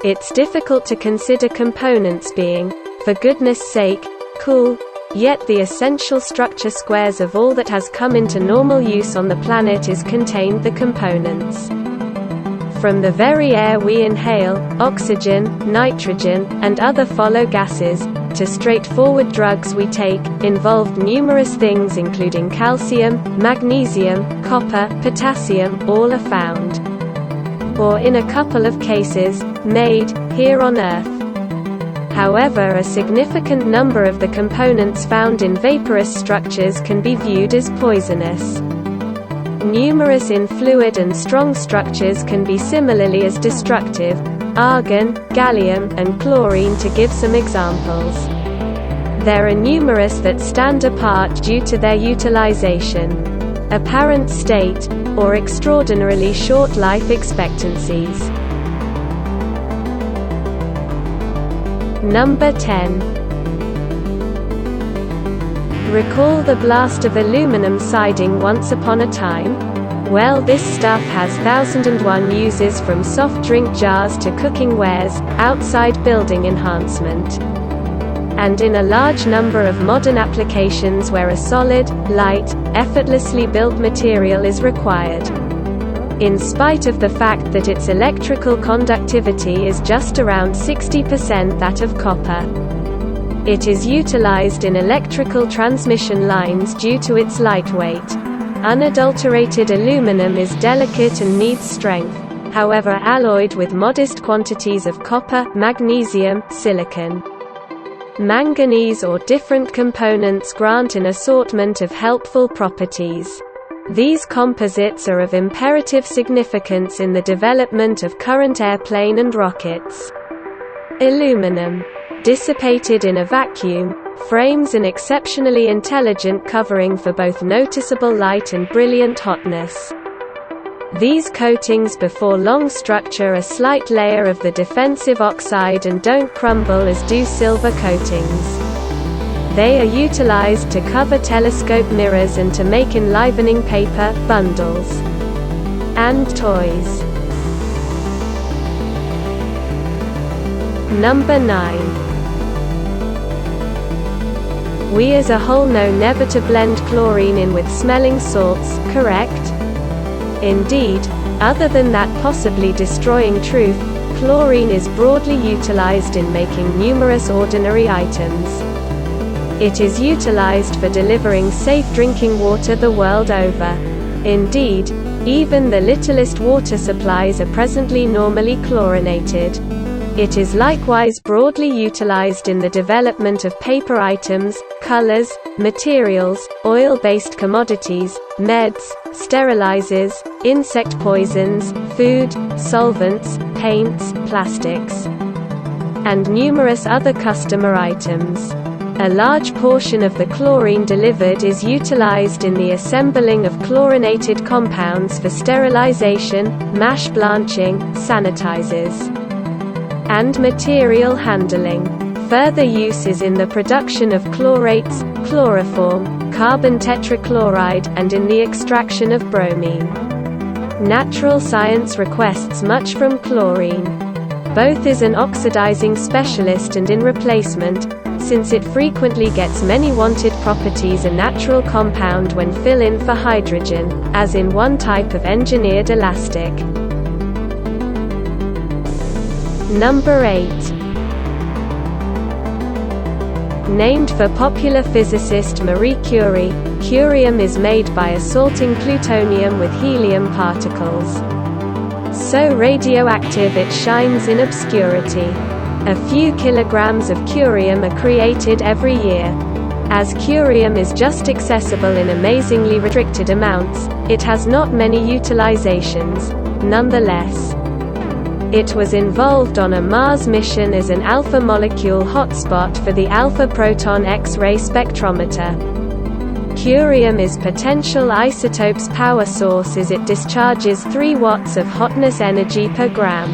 It's difficult to consider components being, for goodness sake, cool, yet the essential structure squares of all that has come into normal use on the planet is contained the components. From the very air we inhale, oxygen, nitrogen, and other follow gases, to straightforward drugs we take, involved numerous things including calcium, magnesium, copper, potassium, all are found, or in a couple of cases, made, here on Earth. However, a significant number of the components found in vaporous structures can be viewed as poisonous. Numerous in fluid and strong structures can be similarly as destructive, argon, gallium, and chlorine to give some examples. There are numerous that stand apart due to their utilization, apparent state, or extraordinarily short life expectancies. Number 10. Recall the blast of aluminum siding once upon a time? Well, this stuff has 1001 uses, from soft drink jars to cooking wares, outside building enhancement, and in a large number of modern applications where a solid, light, effortlessly built material is required. In spite of the fact that its electrical conductivity is just around 60% that of copper. It is utilized in electrical transmission lines due to its lightweight. Unadulterated aluminum is delicate and needs strength, however alloyed with modest quantities of copper, magnesium, silicon, manganese or different components grant an assortment of helpful properties. These composites are of imperative significance in the development of current airplane and rockets. Aluminum, dissipated in a vacuum, frames an exceptionally intelligent covering for both noticeable light and brilliant hotness. These coatings before long structure a slight layer of the defensive oxide and don't crumble as do silver coatings. They are utilized to cover telescope mirrors and to make enlivening paper, bundles, and toys. Number 9. We as a whole know never to blend chlorine in with smelling salts, correct? Indeed, other than that possibly destroying truth, chlorine is broadly utilized in making numerous ordinary items. It is utilized for delivering safe drinking water the world over. Indeed, even the littlest water supplies are presently normally chlorinated. It is likewise broadly utilized in the development of paper items, colors, materials, oil-based commodities, meds, sterilizers, insect poisons, food, solvents, paints, plastics, and numerous other customer items. A large portion of the chlorine delivered is utilized in the assembling of chlorinated compounds for sterilization, mash blanching, sanitizers, and material handling. Further use is in the production of chlorates, chloroform, carbon tetrachloride, and in the extraction of bromine. Natural science requests much from chlorine. Both is an oxidizing specialist and in replacement, since it frequently gets many wanted properties a natural compound when fill in for hydrogen, as in one type of engineered elastic. Number 8. Named for popular physicist Marie Curie, curium is made by assaulting plutonium with helium particles. So radioactive it shines in obscurity. A few kilograms of curium are created every year. As curium is just accessible in amazingly restricted amounts, it has not many utilizations. Nonetheless, it was involved on a Mars mission as an alpha molecule hotspot for the alpha proton X-ray spectrometer. Curium is potential isotope's power source as it discharges 3 watts of hotness energy per gram.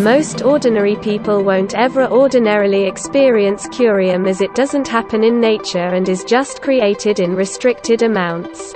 Most ordinary people won't ever ordinarily experience curium as it doesn't happen in nature and is just created in restricted amounts.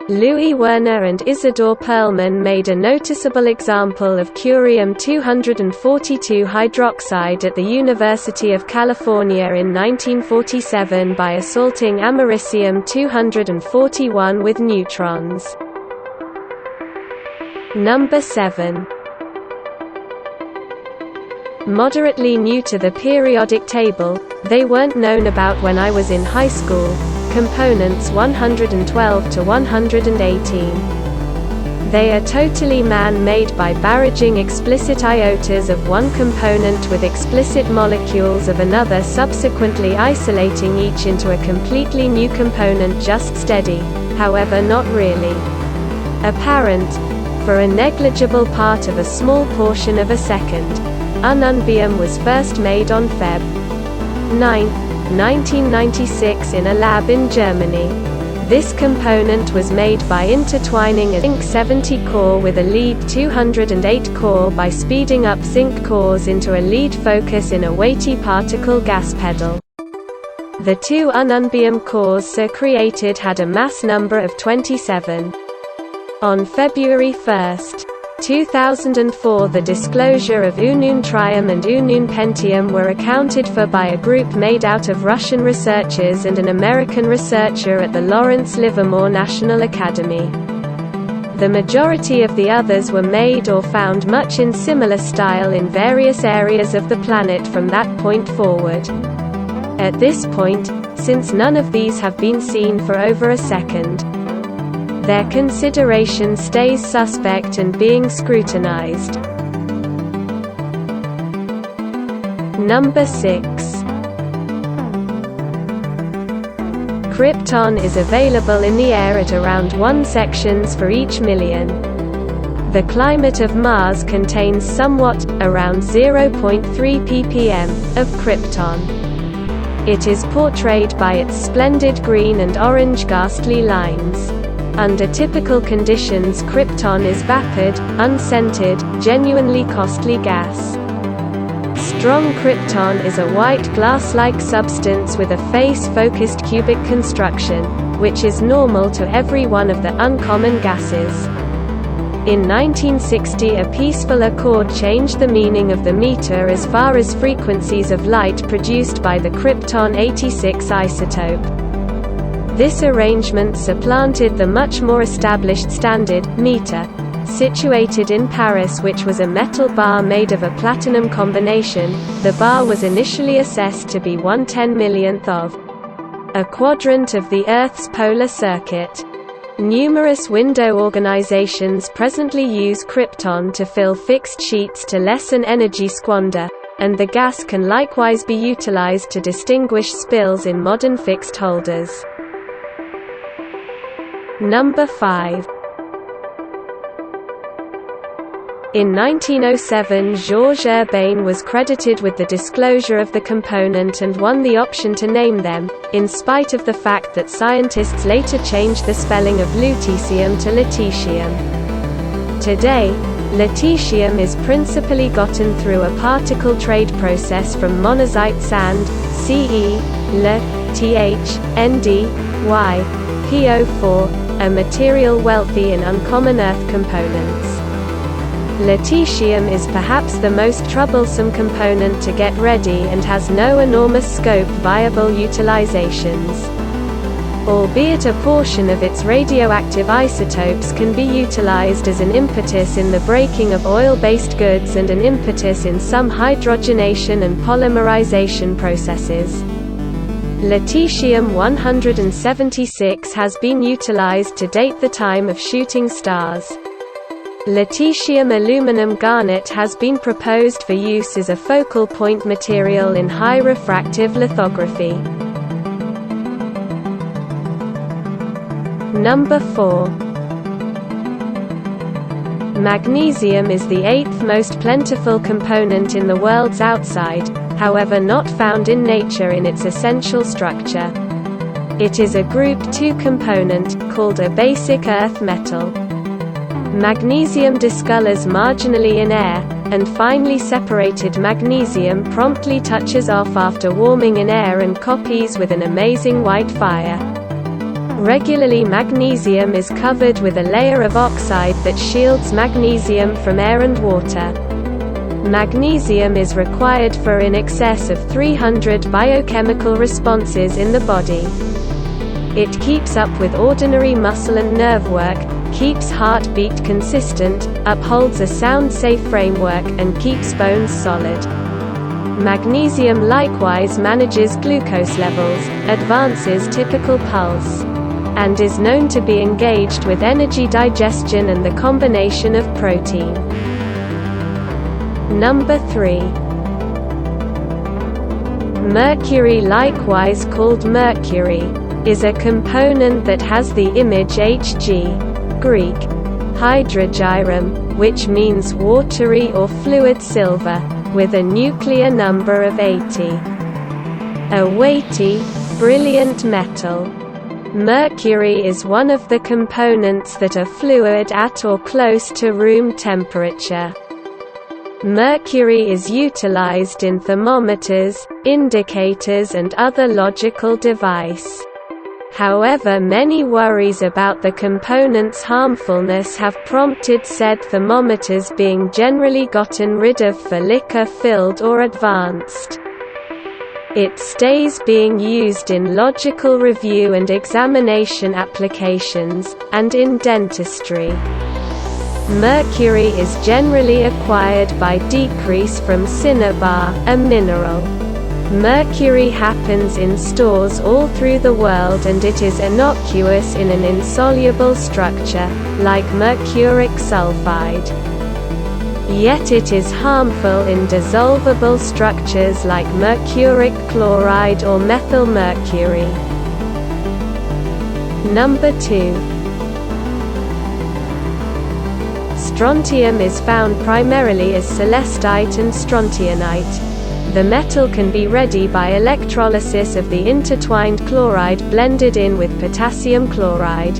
Louis Werner and Isidore Perlman made a noticeable example of Curium-242 hydroxide at the University of California in 1947 by assaulting Americium-241 with neutrons. Number 7. Moderately new to the periodic table, they weren't known about when I was in high school. Components 112 to 118. They are totally man-made by barraging explicit iotas of one component with explicit molecules of another, subsequently isolating each into a completely new component, just steady, however not really apparent, for a negligible part of a small portion of a second. Aluminium was first made on Feb. 9, 1996 in a lab in Germany. This component was made by intertwining a zinc-70 core with a lead-208 core by speeding up zinc cores into a lead focus in a weighty particle gas pedal. The two aluminium cores so created had a mass number of 27. On February 1, 2004, the disclosure of ununtrium and ununpentium were accounted for by a group made out of Russian researchers and an American researcher at the Lawrence Livermore National Academy. The majority of the others were made or found much in similar style in various areas of the planet from that point forward. At this point, since none of these have been seen for over a second, their consideration stays suspect and being scrutinized. Number 6. Krypton is available in the air at around 1 sections for each million. The climate of Mars contains somewhat, around 0.3 ppm, of krypton. It is portrayed by its splendid green and orange ghastly lines. Under typical conditions, krypton is vapid, unscented, genuinely costly gas. Strong krypton is a white glass-like substance with a face-focused cubic construction, which is normal to every one of the uncommon gases. In 1960, a peaceful accord changed the meaning of the meter as far as frequencies of light produced by the krypton-86 isotope. This arrangement supplanted the much more established standard meter, situated in Paris, which was a metal bar made of a platinum combination. The bar was initially assessed to be 1/10,000th of a quadrant of the Earth's polar circuit. Numerous window organizations presently use krypton to fill fixed sheets to lessen energy squander, and the gas can likewise be utilized to distinguish spills in modern fixed holders. Number 5. In 1907, Georges Urbain was credited with the disclosure of the component and won the option to name them, in spite of the fact that scientists later changed the spelling of lutetium to lutetium. Today, lutetium is principally gotten through a particle trade process from monazite sand, Ce.L.Th.Nd.Y.PO4, a material wealthy in uncommon earth components. Lutetium is perhaps the most troublesome component to get ready and has no enormous scope viable utilizations. Albeit a portion of its radioactive isotopes can be utilized as an impetus in the breaking of oil-based goods and an impetus in some hydrogenation and polymerization processes. Lutetium-176 has been utilized to date the time of shooting stars. Lutetium aluminum garnet has been proposed for use as a focal point material in high refractive lithography. Number 4. Magnesium is the 8th most plentiful component in the world's outside, however not found in nature in its essential structure. It is a group 2 component, called a basic earth metal. Magnesium discolors marginally in air, and finely separated magnesium promptly touches off after warming in air and copies with an amazing white fire. Regularly, magnesium is covered with a layer of oxide that shields magnesium from air and water. Magnesium is required for in excess of 300 biochemical responses in the body. It keeps up with ordinary muscle and nerve work, keeps heartbeat consistent, upholds a sound safe framework, and keeps bones solid. Magnesium likewise manages glucose levels, advances typical pulse, and is known to be engaged with energy digestion and the combination of protein. Number 3. Mercury, likewise called mercury, is a component that has the image Hg, Greek, hydrogyrum, which means watery or fluid silver, with a nuclear number of 80. A weighty, brilliant metal. Mercury is one of the components that are fluid at or close to room temperature. Mercury is utilized in thermometers, indicators, and other logical devices. However, many worries about the component's harmfulness have prompted said thermometers being generally gotten rid of for liquor-filled or advanced. It stays being used in logical review and examination applications, and in dentistry. Mercury is generally acquired by decrease from cinnabar, a mineral. Mercury happens in stores all through the world, and it is innocuous in an insoluble structure, like mercuric sulfide. Yet it is harmful in dissolvable structures like mercuric chloride or methylmercury. Number 2. Strontium is found primarily as celestite and strontianite. The metal can be ready by electrolysis of the intertwined chloride blended in with potassium chloride,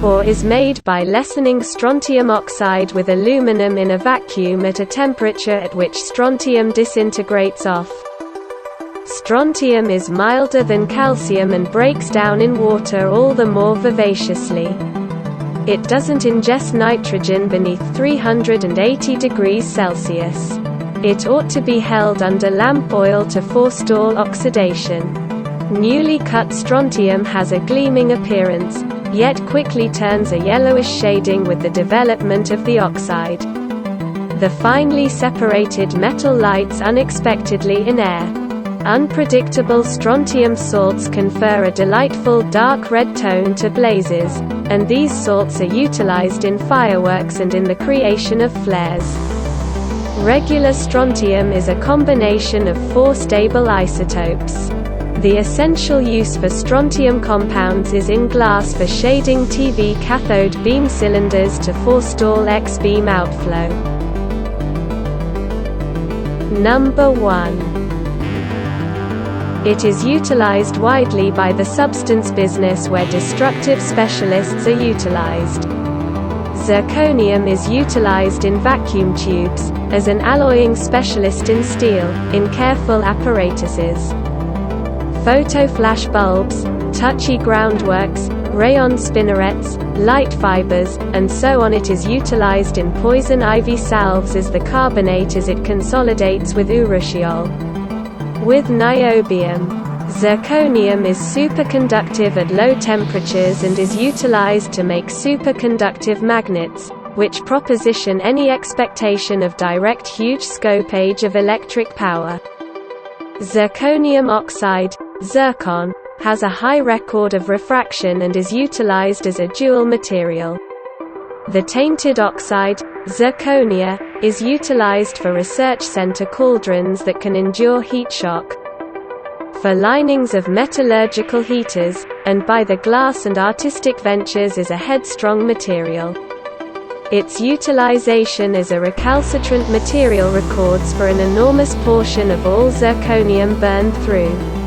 or is made by lessening strontium oxide with aluminum in a vacuum at a temperature at which strontium disintegrates off. Strontium is milder than calcium and breaks down in water all the more vivaciously. It doesn't ingest nitrogen beneath 380 degrees Celsius. It ought to be held under lamp oil to forestall oxidation. Newly cut strontium has a gleaming appearance, yet quickly turns a yellowish shading with the development of the oxide. The finely separated metal lights unexpectedly in air. Unpredictable strontium salts confer a delightful dark red tone to blazes, and these salts are utilized in fireworks and in the creation of flares. Regular strontium is a combination of 4 stable isotopes. The essential use for strontium compounds is in glass for shading TV cathode beam cylinders to forestall X-beam outflow. Number 1. It is utilized widely by the substance business where destructive specialists are utilized. Zirconium is utilized in vacuum tubes, as an alloying specialist in steel, in careful apparatuses. Photo-flash bulbs, touchy groundworks, rayon spinnerets, light fibers, and so on. It is utilized in poison ivy salves as the carbonate as it consolidates with urushiol. With niobium. Zirconium is superconductive at low temperatures and is utilized to make superconductive magnets, which proposition any expectation of direct huge scopage of electric power. Zirconium oxide, zircon, has a high record of refraction and is utilized as a dual material. The tainted oxide, zirconia, is utilized for research center cauldrons that can endure heat shock, for linings of metallurgical heaters, and by the glass and artistic ventures as a headstrong material. Its utilization as a recalcitrant material records for an enormous portion of all zirconium burned through.